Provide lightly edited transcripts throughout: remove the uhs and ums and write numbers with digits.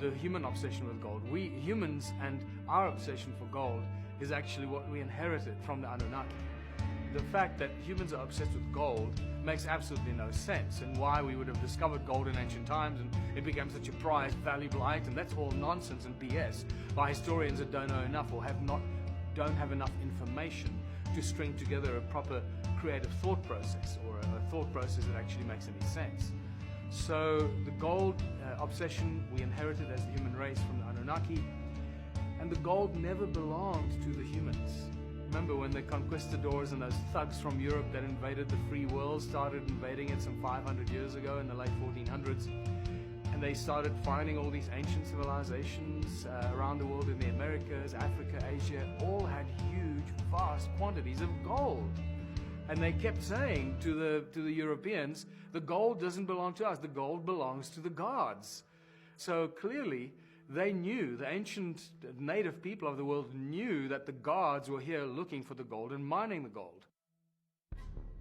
the human obsession with gold. We humans and our obsession for gold is actually what we inherited from the Anunnaki. The fact that humans are obsessed with gold makes absolutely no sense, and why we would have discovered gold in ancient times and it became such a prized, valuable item, that's all nonsense and BS by historians that don't know enough or don't have enough information to string together a proper creative thought process, or a thought process that actually makes any sense. So the gold obsession we inherited as the human race from the Anunnaki, and the gold never belonged to the humans. Remember when the conquistadors and those thugs from Europe that invaded the free world started invading it some 500 years ago in the late 1400s, and they started finding all these ancient civilizations around the world in the Americas, Africa, Asia, all had huge, vast quantities of gold. And they kept saying to the Europeans, the gold doesn't belong to us, the gold belongs to the gods. So clearly, they knew, the ancient native people of the world knew that the gods were here looking for the gold and mining the gold.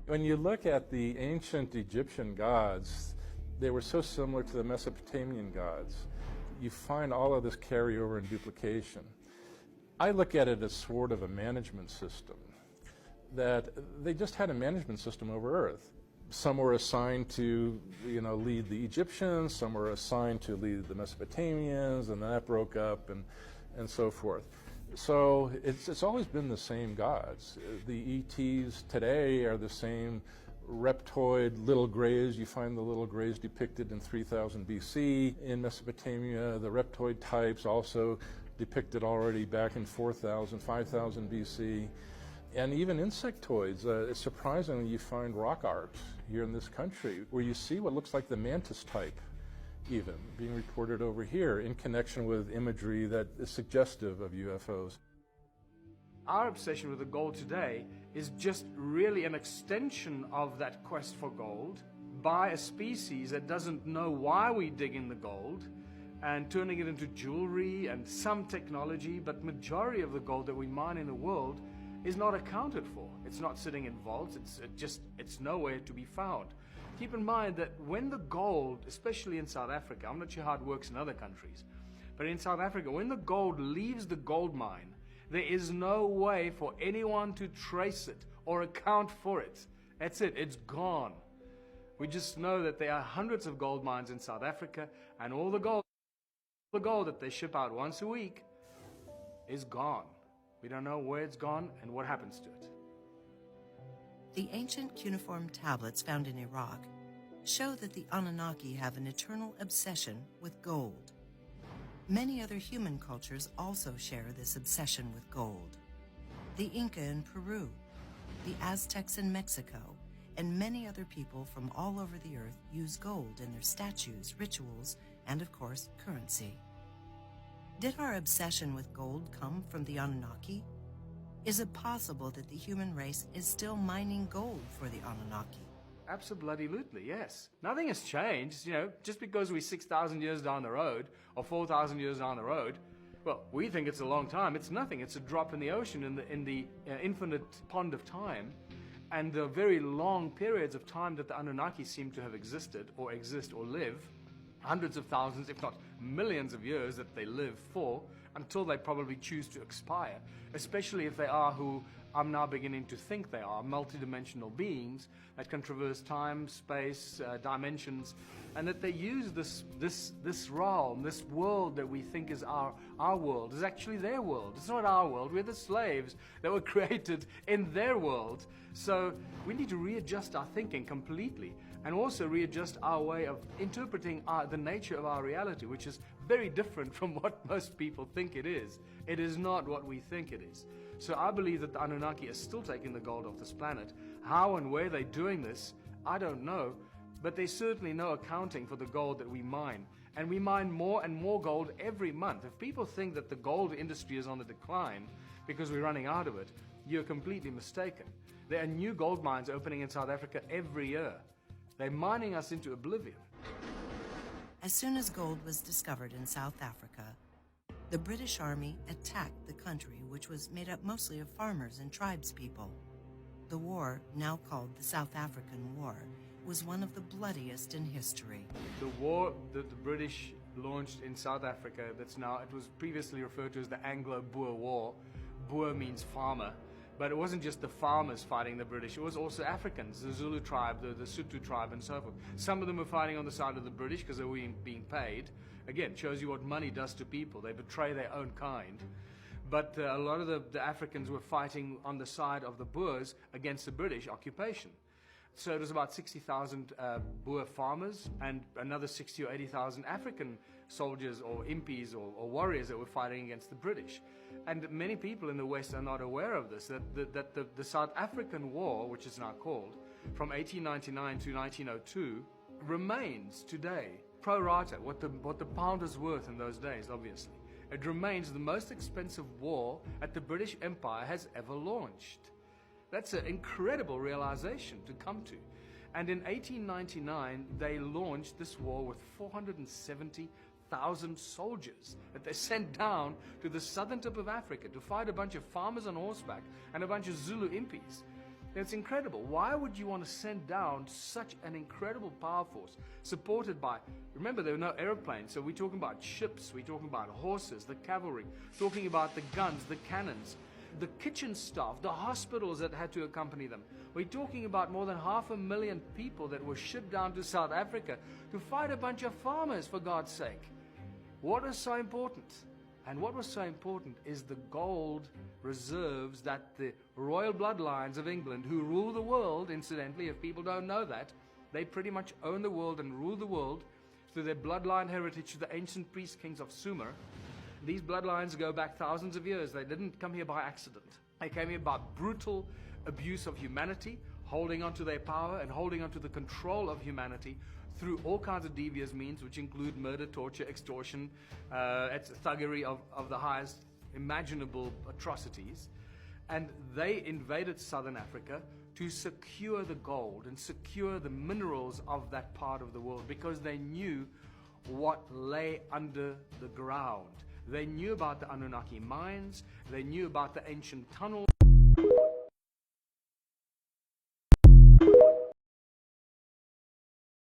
When you look at the ancient Egyptian gods, they were so similar to the Mesopotamian gods. You find all of this carryover and duplication. I look at it as sort of a management system, that they just had a management system over Earth. Some were assigned to, lead the Egyptians, some were assigned to lead the Mesopotamians, and then that broke up, and so forth. So it's always been the same gods. The ETs today are the same reptoid little grays. You find the little grays depicted in 3000 BC. In Mesopotamia, the reptoid types also depicted already back in 4000, 5000 BC. And even insectoids, surprisingly, you find rock art here in this country where you see what looks like the mantis type even being reported over here in connection with imagery that is suggestive of UFOs. Our obsession with the gold today is just really an extension of that quest for gold by a species that doesn't know why we dig in the gold and turning it into jewelry and some technology, but majority of the gold that we mine in the world is not accounted for. It's not sitting in vaults, it's nowhere to be found. Keep in mind that when the gold, especially in South Africa, I'm not sure how it works in other countries, but in South Africa, when the gold leaves the gold mine, there is no way for anyone to trace it or account for it. That's it, it's gone. We just know that there are hundreds of gold mines in South Africa, and all the gold that they ship out once a week is gone. We don't know where it's gone and what happens to it. The ancient cuneiform tablets found in Iraq show that the Anunnaki have an eternal obsession with gold. Many other human cultures also share this obsession with gold. The Inca in Peru, the Aztecs in Mexico, and many other people from all over the earth use gold in their statues, rituals, and of course, currency. Did our obsession with gold come from the Anunnaki? Is it possible that the human race is still mining gold for the Anunnaki? Absolutely, yes. Nothing has changed, just because we're 6,000 years down the road or 4,000 years down the road. Well, we think it's a long time. It's nothing. It's a drop in the ocean in the infinite pond of time. And the very long periods of time that the Anunnaki seem to have existed or exist or live, hundreds of thousands, if not millions of years that they live for, until they probably choose to expire, especially if they are who I'm now beginning to think they are, multidimensional beings that can traverse time, space, dimensions, and that they use this realm, this world that we think is our world, is actually their world. It's not our world. We're the slaves that were created in their world. So we need to readjust our thinking completely, and also readjust our way of interpreting the nature of our reality, which is very different from what most people think it is. It is not what we think it is. So I believe that the Anunnaki are still taking the gold off this planet. How and where they're doing this, I don't know, but there's certainly no accounting for the gold that we mine. And we mine more and more gold every month. If people think that the gold industry is on the decline because we're running out of it, you're completely mistaken. There are new gold mines opening in South Africa every year. They're mining us into oblivion. As soon as gold was discovered in South Africa, the British Army attacked the country, which was made up mostly of farmers and tribespeople. The war, now called the South African War, was one of the bloodiest in history. The war that the British launched in South Africa. It was previously referred to as the Anglo-Boer War. Boer means farmer. But it wasn't just the farmers fighting the British, it was also Africans, the Zulu tribe, the Sotho tribe, and so forth. Some of them were fighting on the side of the British because they were being paid. Again, shows you what money does to people. They betray their own kind. But a lot of the Africans were fighting on the side of the Boers against the British occupation. So it was about 60,000 Boer farmers and another 60 or 80,000 African soldiers or impis or warriors that were fighting against the British. And many people in the West are not aware of this, that the South African War, which is now called, from 1899 to 1902, remains today, pro rata, what the pound is worth in those days, obviously. It remains the most expensive war that the British Empire has ever launched. That's an incredible realization to come to. And in 1899, they launched this war with 470,000 soldiers that they sent down to the southern tip of Africa to fight a bunch of farmers on horseback and a bunch of Zulu impis. It's incredible. Why would you want to send down such an incredible power force supported by, remember, there were no airplanes, so we're talking about ships, we're talking about horses, the cavalry, talking about the guns, the cannons, the kitchen staff, the hospitals that had to accompany them. We're talking about more than 500,000 people that were shipped down to South Africa to fight a bunch of farmers, for God's sake. What was so important? And what was so important is the gold reserves that the royal bloodlines of England, who rule the world, incidentally, if people don't know that, they pretty much own the world and rule the world through their bloodline heritage to the ancient priest kings of Sumer. These bloodlines go back thousands of years. They didn't come here by accident. They came here by brutal abuse of humanity, holding on to their power and holding on to the control of humanity through all kinds of devious means, which include murder, torture, extortion, thuggery of the highest imaginable atrocities. And they invaded southern Africa to secure the gold and secure the minerals of that part of the world, because they knew what lay under the ground. They knew about the Anunnaki mines, they knew about the ancient tunnels.